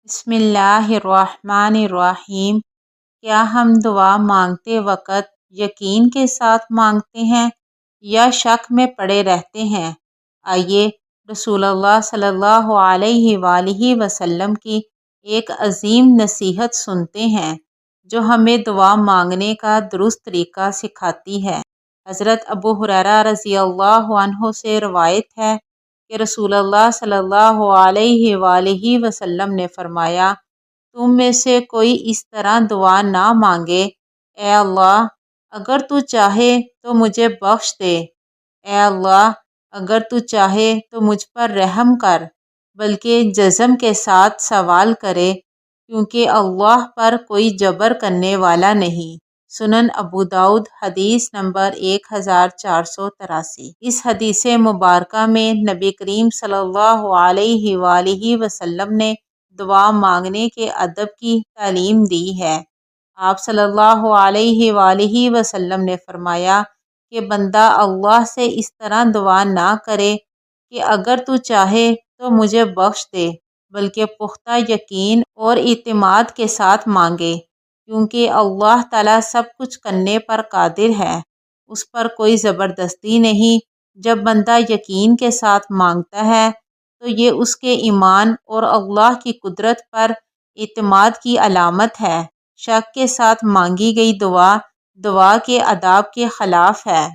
بسم اللہ الرحمن الرحیم۔ کیا ہم دعا مانگتے وقت یقین کے ساتھ مانگتے ہیں یا شک میں پڑے رہتے ہیں؟ آئیے رسول اللہ صلی اللہ علیہ وآلہ وسلم کی ایک عظیم نصیحت سنتے ہیں جو ہمیں دعا مانگنے کا درست طریقہ سکھاتی ہے۔ حضرت ابو ہریرہ رضی اللہ عنہ سے روایت ہے کہ رسول اللہ صلی اللہ علیہ وآلہ وسلم نے فرمایا، تم میں سے کوئی اس طرح دعا نہ مانگے، اے اللہ اگر تو چاہے تو مجھے بخش دے، اے اللہ اگر تو چاہے تو مجھ پر رحم کر، بلکہ جزم کے ساتھ سوال کرے کیونکہ اللہ پر کوئی جبر کرنے والا نہیں۔ سنن ابو داؤد حدیث نمبر 1483۔ اس حدیث مبارکہ میں نبی کریم صلی اللہ علیہ وآلہ وسلم نے دعا مانگنے کے ادب کی تعلیم دی ہے۔ آپ صلی اللہ علیہ وآلہ وسلم نے فرمایا کہ بندہ اللہ سے اس طرح دعا نہ کرے کہ اگر تو چاہے تو مجھے بخش دے، بلکہ پختہ یقین اور اعتماد کے ساتھ مانگے، کیونکہ اللہ تعالیٰ سب کچھ کرنے پر قادر ہے، اس پر کوئی زبردستی نہیں۔ جب بندہ یقین کے ساتھ مانگتا ہے تو یہ اس کے ایمان اور اللہ کی قدرت پر اعتماد کی علامت ہے۔ شک کے ساتھ مانگی گئی دعا، دعا کے آداب کے خلاف ہے۔